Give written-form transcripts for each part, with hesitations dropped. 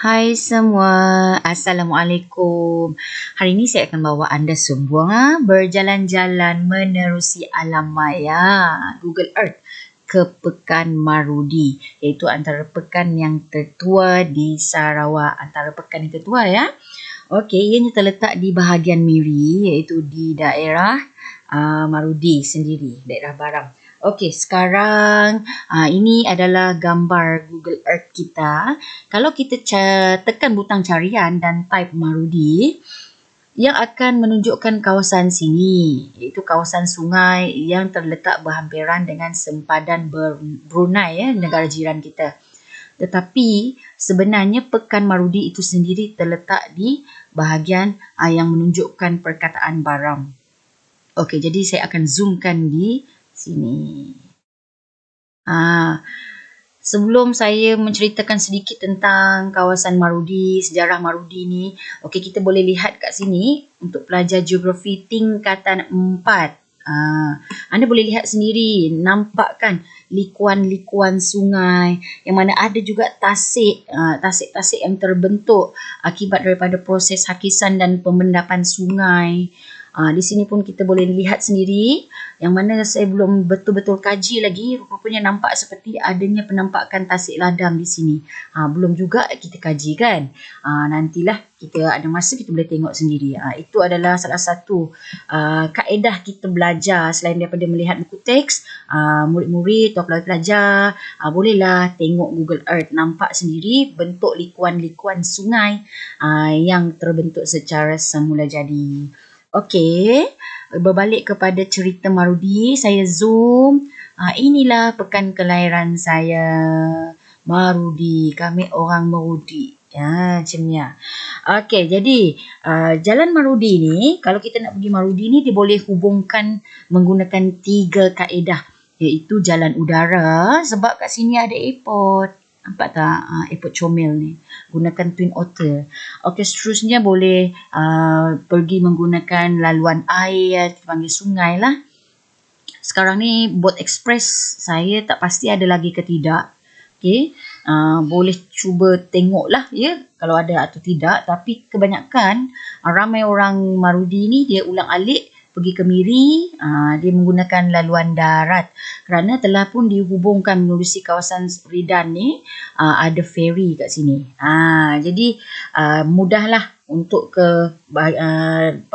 Hai semua, Assalamualaikum. Hari ini saya akan bawa anda semua berjalan-jalan menerusi alam maya Google Earth ke Pekan Marudi, iaitu antara pekan yang tertua di Sarawak. Antara pekan yang tertua ya. Okey, ianya terletak di bahagian Miri, iaitu di daerah Marudi sendiri, daerah Barang. Okey, sekarang ini adalah gambar Google Earth kita. Kalau kita tekan butang carian dan type Marudi, yang akan menunjukkan kawasan sini, iaitu kawasan sungai yang terletak berhampiran dengan sempadan Brunei, negara jiran kita. Tetapi sebenarnya Pekan Marudi itu sendiri terletak di bahagian yang menunjukkan perkataan Barang. Okey, jadi saya akan zoomkan di sini. Sebelum saya menceritakan sedikit tentang kawasan Marudi, sejarah Marudi ni, okey, kita boleh lihat kat sini untuk pelajar geografi tingkatan 4. Anda boleh lihat sendiri, nampak kan likuan-likuan sungai yang mana ada juga tasik-tasik yang terbentuk akibat daripada proses hakisan dan pemendapan sungai. Di sini pun kita boleh lihat sendiri, yang mana saya belum betul-betul kaji lagi, rupanya nampak seperti adanya penampakan tasik ladam di sini. Belum juga kita kaji kan. Nantilah kita ada masa kita boleh tengok sendiri. Itu adalah salah satu kaedah kita belajar selain daripada melihat buku teks. Murid-murid atau pelajar bolehlah tengok Google Earth, nampak sendiri bentuk likuan-likuan sungai yang terbentuk secara semula jadi. Okey, berbalik kepada cerita Marudi, saya zoom. Inilah pekan kelahiran saya, Marudi. Kami orang Marudi. Macam ni. Okey, jadi jalan Marudi ni, kalau kita nak pergi Marudi ni, dia boleh hubungkan menggunakan 3 kaedah, iaitu jalan udara, sebab kat sini ada airport. Nampak tak? Airport Comel ni. Gunakan Twin Otter. Okey, seterusnya boleh pergi menggunakan laluan air, kita panggil sungai lah. Sekarang ni Boat Express saya tak pasti ada lagi ke tidak. Okey, boleh cuba tengok lah ya, kalau ada atau tidak. Tapi kebanyakan ramai orang Marudi ni dia ulang-alik pergi ke Miri, dia menggunakan laluan darat kerana telah pun dihubungkan menerusi kawasan Ridan ni, ada ferry kat sini. Jadi mudahlah untuk ke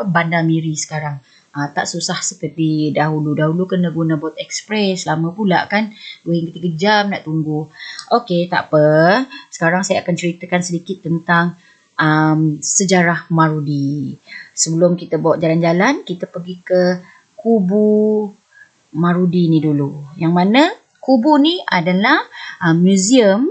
Bandar Miri sekarang. Tak susah seperti dahulu. Dahulu kena guna Boat Express, lama pula kan, 2 hingga 3 jam nak tunggu. Okey, tak apa. Sekarang saya akan ceritakan sedikit tentang sejarah Marudi. Sebelum kita bawa jalan-jalan, kita pergi ke Kubu Marudi ni dulu. Yang mana kubu ni adalah muzium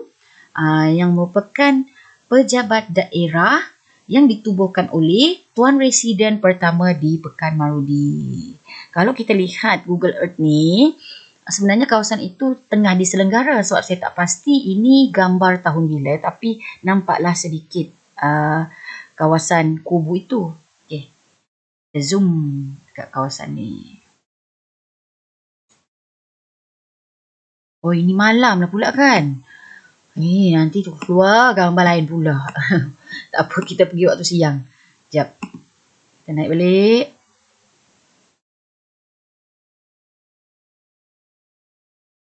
yang merupakan pejabat daerah yang ditubuhkan oleh Tuan Residen pertama di Pekan Marudi. Kalau kita lihat Google Earth ni, sebenarnya kawasan itu tengah diselenggara, sebab saya tak pasti ini gambar tahun bila, tapi nampaklah sedikit kawasan kubu itu. Okey, kita zoom kat kawasan ni. Oh, ini malam lah pula kan. Nanti tu keluar gambar lain pula. Tak apa, kita pergi waktu siang. Sekejap. Kita naik balik.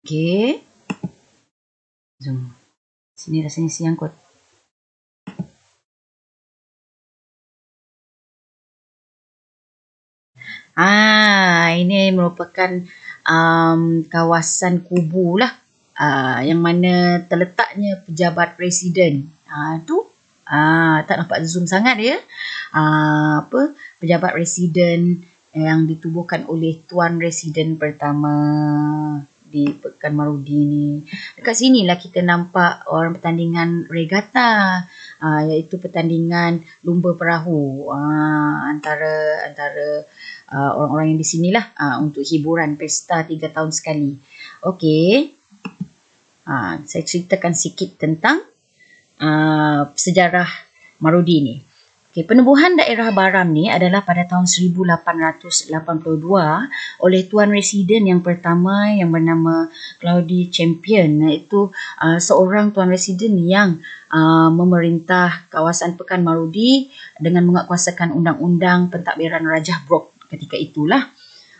Okey. Zoom. Sini rasanya siang kot. Ini merupakan kawasan kubu lah, yang mana terletaknya pejabat presiden. Tak nampak zoom sangat ya. Pejabat presiden yang ditubuhkan oleh Tuan Residen pertama di Pekan Marudi ni. Dekat sinilah kita nampak orang pertandingan regata, iaitu pertandingan lumba perahu antara orang-orang yang di sinilah, untuk hiburan pesta 3 tahun sekali. Okey. Saya ceritakan sikit tentang sejarah Marudi ni. Okay, penubuhan daerah Baram ni adalah pada tahun 1882 oleh Tuan Residen yang pertama yang bernama Claudie Champion, iaitu seorang Tuan Residen yang memerintah kawasan Pekan Marudi dengan menguatkuasakan undang-undang pentadbiran Rajah Brok ketika itulah.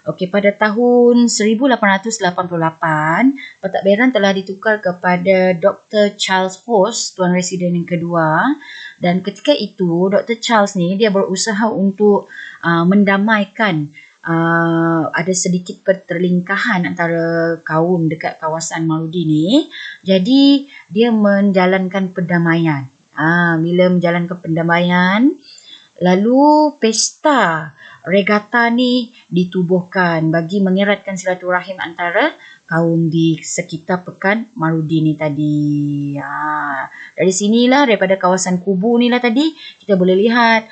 Okey, pada tahun 1888, pentadbiran telah ditukar kepada Dr. Charles Host, Tuan Residen yang kedua. Dan ketika itu, Dr. Charles ni dia berusaha untuk mendamaikan ada sedikit pertelingkahan antara kaum dekat kawasan Marudi ni. Jadi, dia menjalankan perdamaian. Bila menjalankan perdamaian, lalu pesta regata ni ditubuhkan bagi mengeratkan silaturahim antara kaum di sekitar Pekan Marudi ni tadi. Dari sinilah, daripada kawasan Kubu ni lah tadi, kita boleh lihat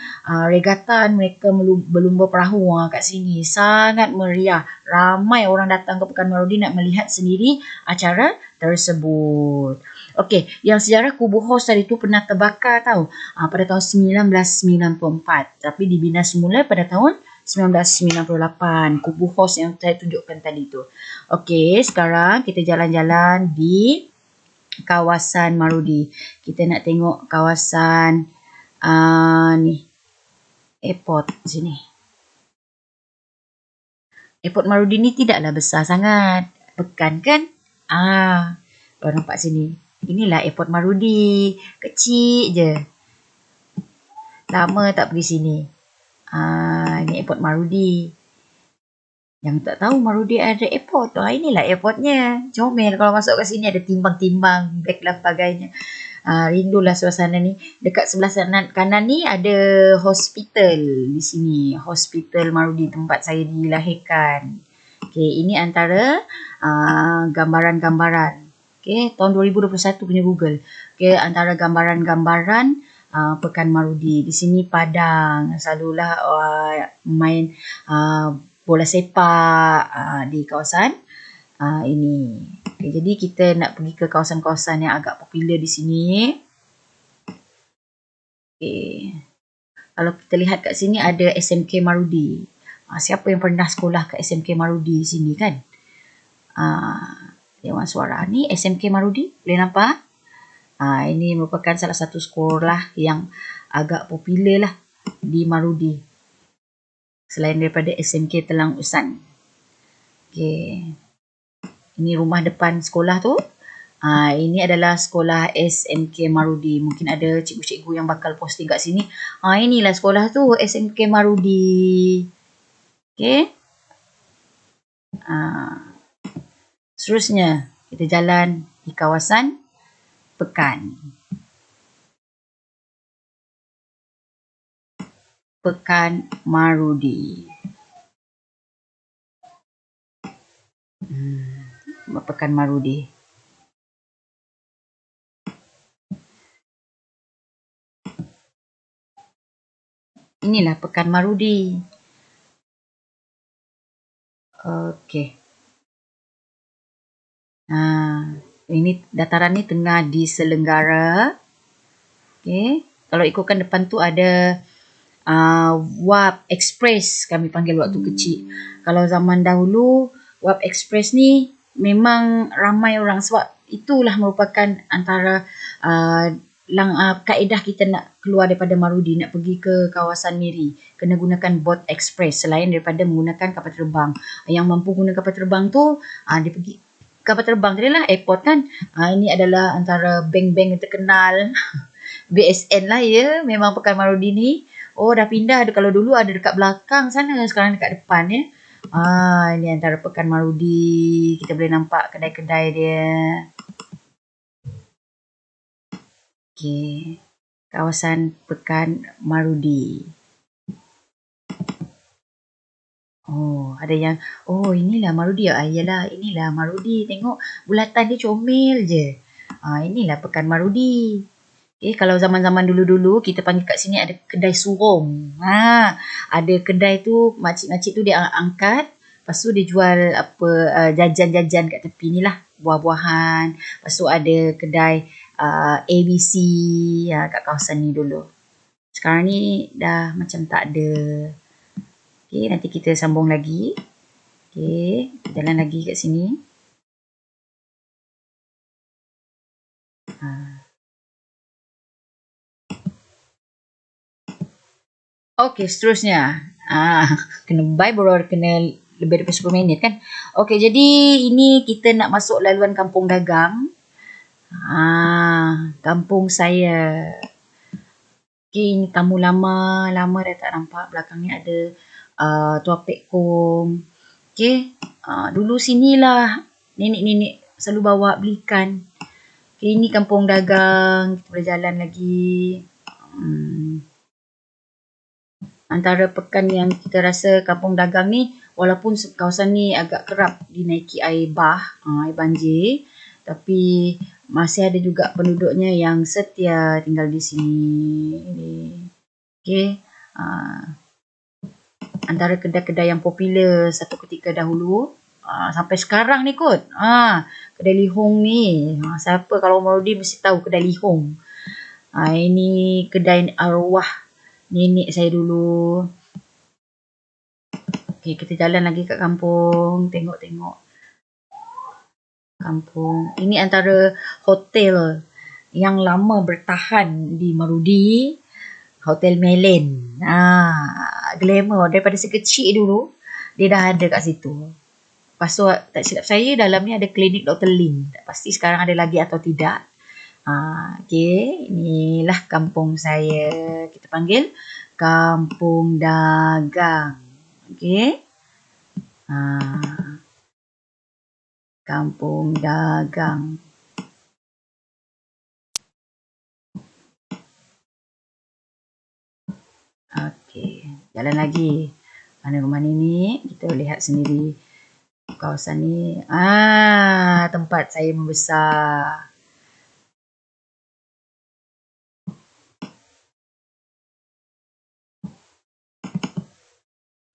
regatan mereka berlumba perahu kat sini. Sangat meriah. Ramai orang datang ke Pekan Marudi nak melihat sendiri acara tersebut. Okey, yang sejarah Kubu Hos tadi tu pernah terbakar tau. Pada tahun 1994. Tapi dibina semula pada tahun 1998. Kubu Hos yang saya tunjukkan tadi tu. Okey, sekarang kita jalan-jalan di kawasan Marudi. Kita nak tengok kawasan ni. Airport sini. Airport Marudi ni tidaklah besar sangat. Pekan kan? Kau nampak sini. Inilah Airport Marudi. Kecil je. Lama tak pergi sini. Ini Airport Marudi. Yang tak tahu Marudi ada airport. Inilah airportnya. Comel kalau masuk ke sini ada timbang-timbang, beg dan sebagainya. Rindulah suasana ni. Dekat sebelah kanan ni ada hospital di sini. Hospital Marudi, tempat saya dilahirkan. Okay, ini antara gambaran-gambaran. Okay, tahun 2021 punya Google. Okay, antara gambaran-gambaran Pekan Marudi. Di sini padang. Selalulah main bola sepak di kawasan ini. Okay, jadi kita nak pergi ke kawasan-kawasan yang agak popular di sini. Okay. Kalau kita lihat kat sini ada SMK Marudi. Siapa yang pernah sekolah kat SMK Marudi sini kan? Dewan Suara ni SMK Marudi, boleh nampak? Ini merupakan salah satu sekolah yang agak popular lah di Marudi. Selain daripada SMK Telang Usan. Okay. Ini rumah depan sekolah tu. Ini adalah sekolah SMK Marudi. Mungkin ada cikgu-cikgu yang bakal posting kat sini. Inilah sekolah tu, SMK Marudi. Okay. Seterusnya, kita jalan di kawasan Pekan. Pekan Marudi. Pekan Marudi. Inilah Pekan Marudi. Okey. Ini dataran ni tengah diselenggara. Okey. Kalau ikutkan depan tu ada Wap Express, kami panggil waktu kecil. Kalau zaman dahulu, Wap Express ni memang ramai orang sebab itulah merupakan antara kaedah kita nak keluar daripada Marudi, nak pergi ke kawasan Miri, kena gunakan bot express selain daripada menggunakan kapal terbang. Yang mampu guna kapal terbang tu, dia pergi kapal terbang tadi lah, airport kan. Ini adalah antara bank-bank yang terkenal. BSN lah ya, memang Pekan Marudi ni. Dah pindah. Kalau dulu ada dekat belakang sana, sekarang dekat depan ya. Ini antara Pekan Marudi. Kita boleh nampak kedai-kedai dia. Okey. Kawasan Pekan Marudi. Ada yang inilah Marudi. Iyalah, inilah Marudi. Tengok bulatan dia comel je. Inilah Pekan Marudi. Okay, kalau zaman-zaman dulu-dulu kita panggil kat sini ada kedai surong. Ada kedai tu, makcik-makcik tu dia angkat, lepas tu dia jual jajan-jajan kat tepi ni lah, buah-buahan. Lepas tu ada kedai ABC kat kawasan ni dulu. Sekarang ni dah macam tak ada. Okay, nanti kita sambung lagi. Okay, jalan lagi kat sini. Okay, seterusnya. Kena buy baru kena lebih daripada 10 minit kan. Okay, jadi ini kita nak masuk laluan kampung dagang. Kampung saya. Okay, ini tamu lama dah tak nampak. Belakang ni ada Tua Pek Kong. Okay, dulu sinilah nenek-nenek selalu bawa belikan. Okay, ini kampung dagang. Kita boleh jalan lagi. Antara pekan yang kita rasa kampung dagang ni, walaupun kawasan ni agak kerap dinaiki air air banjir, tapi masih ada juga penduduknya yang setia tinggal di sini. Okay. Antara kedai-kedai yang popular satu ketika dahulu, sampai sekarang ni kot. Kedai Lihong ni. Siapa kalau Marudi mesti tahu kedai Lihong. Ini kedai arwah nenek saya dulu. Okay, kita jalan lagi kat kampung. Tengok-tengok. Kampung. Ini antara hotel yang lama bertahan di Marudi. Hotel Melen. Glamour. Daripada sekecil dulu, dia dah ada kat situ. Lepas tu, tak silap saya, dalam ni ada klinik Dr. Lin. Tak pasti sekarang ada lagi atau tidak. Okay, inilah kampung saya. Kita panggil kampung dagang. Okay. Kampung dagang. Okay, jalan lagi. Mana rumah ni? Kita lihat sendiri kawasan ni. Tempat saya membesar.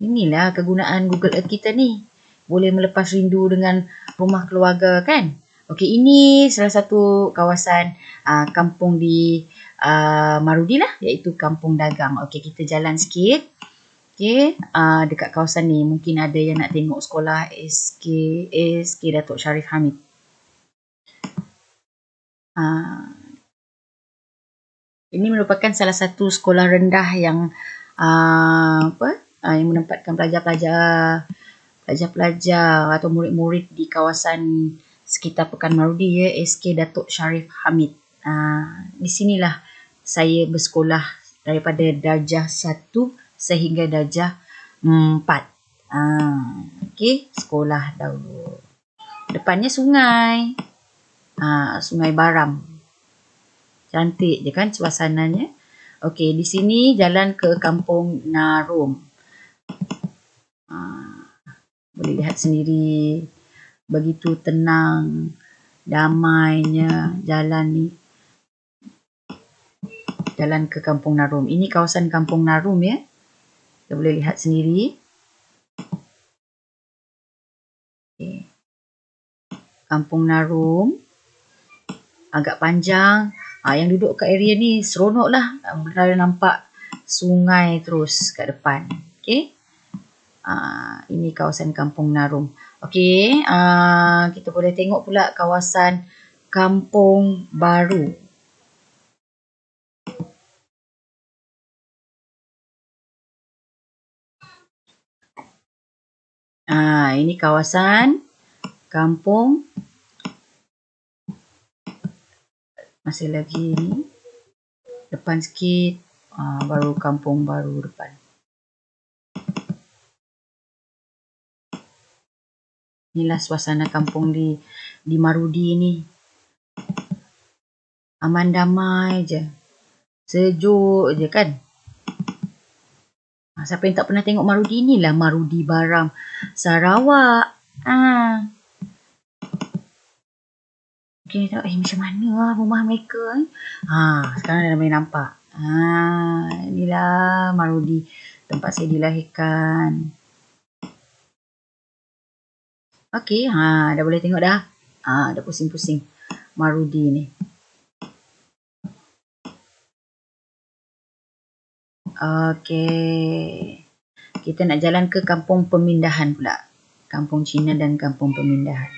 Inilah kegunaan Google Earth kita ni. Boleh melepas rindu dengan rumah keluarga kan. Okey, ini salah satu kawasan kampung di Marudi lah, iaitu kampung dagang. Okey, kita jalan sikit. Okey, dekat kawasan ni mungkin ada yang nak tengok sekolah SK Datuk Sharif Hamid. Ini merupakan salah satu sekolah rendah yang yang menempatkan pelajar-pelajar atau murid-murid di kawasan sekitar Pekan Marudi, SK Datuk Sharif Hamid. Di sinilah saya bersekolah daripada darjah 1 sehingga darjah 4. Okey, sekolah dahulu. Depannya sungai. Sungai Baram. Cantik je kan suasananya. Okey, di sini jalan ke Kampung Narum. Boleh lihat sendiri begitu tenang, damainya jalan ni. Jalan ke Kampung Narum. Ini kawasan Kampung Narum ya. Kita boleh lihat sendiri. Okay. Kampung Narum. Agak panjang. Yang duduk kat area ni seronok lah. Boleh nampak sungai terus kat depan. Okay. Ini kawasan Kampung Narum. Okey, kita boleh tengok pula kawasan Kampung Baru. Ini kawasan Kampung. Masih lagi ni. Depan sikit, baru Kampung Baru depan. Inilah suasana kampung di Marudi ni. Aman damai je. Sejuk je kan. Siapa yang tak pernah tengok Marudi ni lah Marudi Baram, Sarawak. Okay, macam mana lah rumah mereka. Sekarang dah boleh nampak. Inilah Marudi, tempat saya dilahirkan. Okey, dah boleh tengok dah. Dah pusing-pusing Marudi ni. Okey. Kita nak jalan ke kampung pemindahan pula. Kampung Cina dan kampung pemindahan.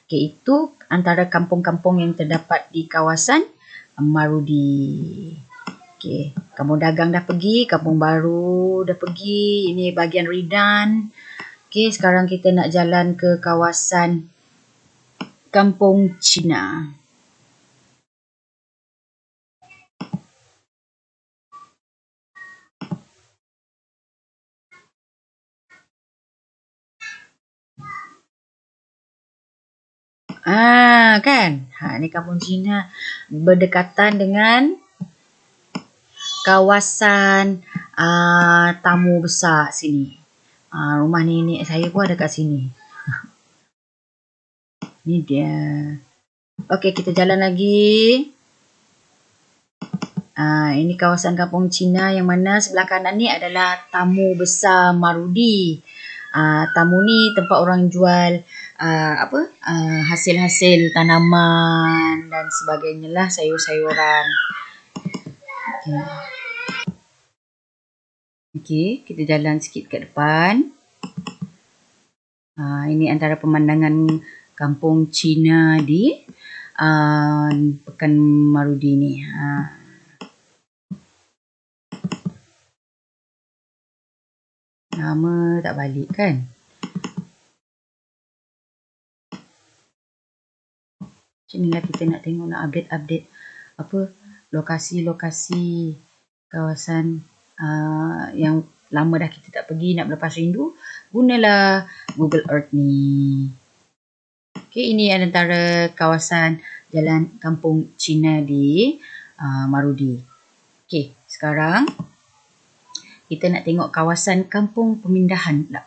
Okey, itu antara kampung-kampung yang terdapat di kawasan Marudi. Okey, kampung dagang dah pergi, kampung baru dah pergi. Ini bahagian Ridan. Okey, sekarang kita nak jalan ke kawasan kampung Cina. Kan? Ni kampung Cina berdekatan dengan kawasan tamu besar sini. Rumah nenek saya pun ada kat sini. Ni dia. Okey, kita jalan lagi. Ini kawasan kampung Cina yang mana sebelah kanan ni adalah tamu besar Marudi. Tamu ni tempat orang jual hasil-hasil tanaman dan sebagainya lah, sayur-sayuran. Okey, kita jalan sikit ke depan. Ini antara pemandangan kampung Cina di Pekan Marudi ni. Nama tak balik kan? Macam inilah kita nak tengok, nak update lokasi-lokasi kawasan yang lama dah kita tak pergi, nak berlepas rindu, gunalah Google Earth ni. Okey, ini antara kawasan jalan kampung Cina di Marudi. Okey, sekarang kita nak tengok kawasan kampung pemindahan pula.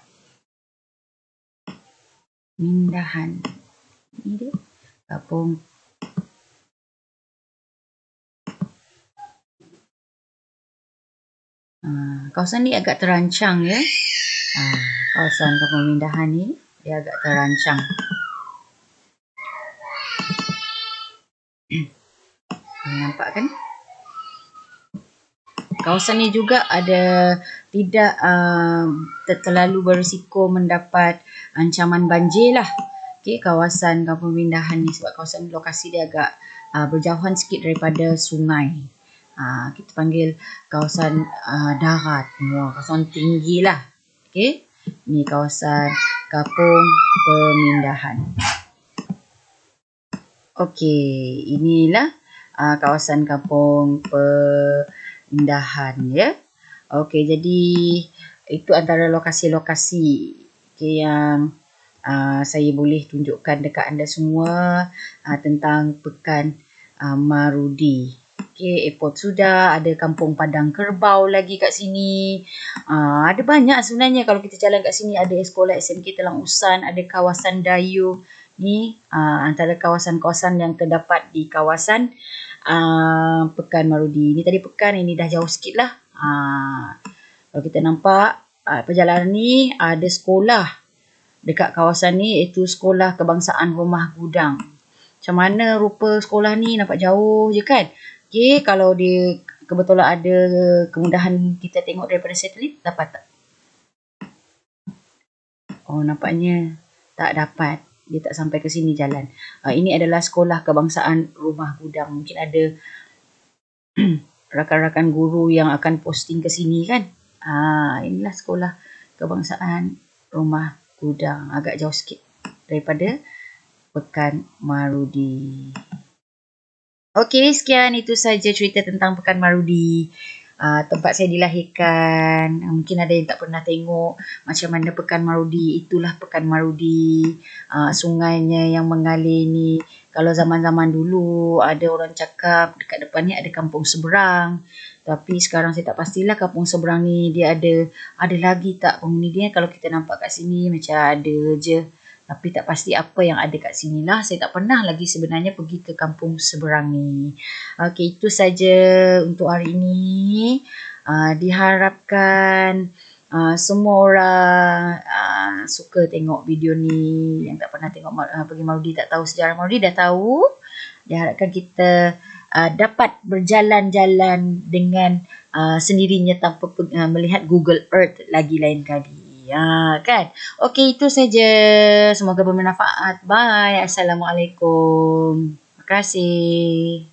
Pemindahan. Ini dia. Kampung. Kawasan ni agak terancang ya. Kawasan kampung pemindahan ni dia agak terancang. Nampak kan? Kawasan ni juga ada tidak terlalu berisiko mendapat ancaman banjir lah. Okey, kawasan kampung pemindahan ni sebab kawasan lokasi dia agak berjauhan sikit daripada sungai. Kita panggil kawasan darat, kawasan tinggi lah. Okey, ni kawasan kampung pemindahan. Okey, inilah kawasan kampung pemindahan ya. Okey, jadi itu antara lokasi-lokasi yang saya boleh tunjukkan dekat anda semua tentang Pekan Marudi. Okey, airport sudah, ada kampung Padang Kerbau lagi kat sini. Ada banyak sebenarnya kalau kita jalan kat sini. Ada sekolah SMK Telang Usan, ada kawasan Dayung. Ni antara kawasan-kawasan yang terdapat di kawasan Pekan Marudi. Ini tadi Pekan, ini dah jauh sikit lah. Kalau kita nampak perjalanan ni ada sekolah dekat kawasan ni, iaitu Sekolah Kebangsaan Rumah Gudang. Macam mana rupa sekolah ni, nampak jauh je kan? Okey, kalau dia kebetulan ada kemudahan kita tengok daripada satelit, dapat tak? Nampaknya tak dapat. Dia tak sampai ke sini jalan. Ini adalah Sekolah Kebangsaan Rumah Gudang. Mungkin ada rakan-rakan guru yang akan posting ke sini kan? Inilah Sekolah Kebangsaan Rumah Gudang. Agak jauh sikit daripada Pekan Marudi. Okey, sekian itu saja cerita tentang Pekan Marudi. Tempat saya dilahirkan. Mungkin ada yang tak pernah tengok macam mana Pekan Marudi. Itulah Pekan Marudi. Sungainya yang mengalir ni. Kalau zaman-zaman dulu ada orang cakap dekat depan ni ada kampung seberang. Tapi sekarang saya tak pastilah kampung seberang ni dia ada lagi tak penghuni dia. Kalau kita nampak kat sini macam ada je. Tapi tak pasti apa yang ada kat sini lah. Saya tak pernah lagi sebenarnya pergi ke kampung seberang ni. Okey, itu saja untuk hari ini. Diharapkan semua orang suka tengok video ni. Yang tak pernah tengok pergi Marudi, tak tahu sejarah Marudi, dah tahu. Diharapkan kita dapat berjalan-jalan dengan sendirinya tanpa melihat Google Earth lagi lain kali. Kan? Okey, itu saja. Semoga bermanfaat. Bye. Assalamualaikum. Terima kasih.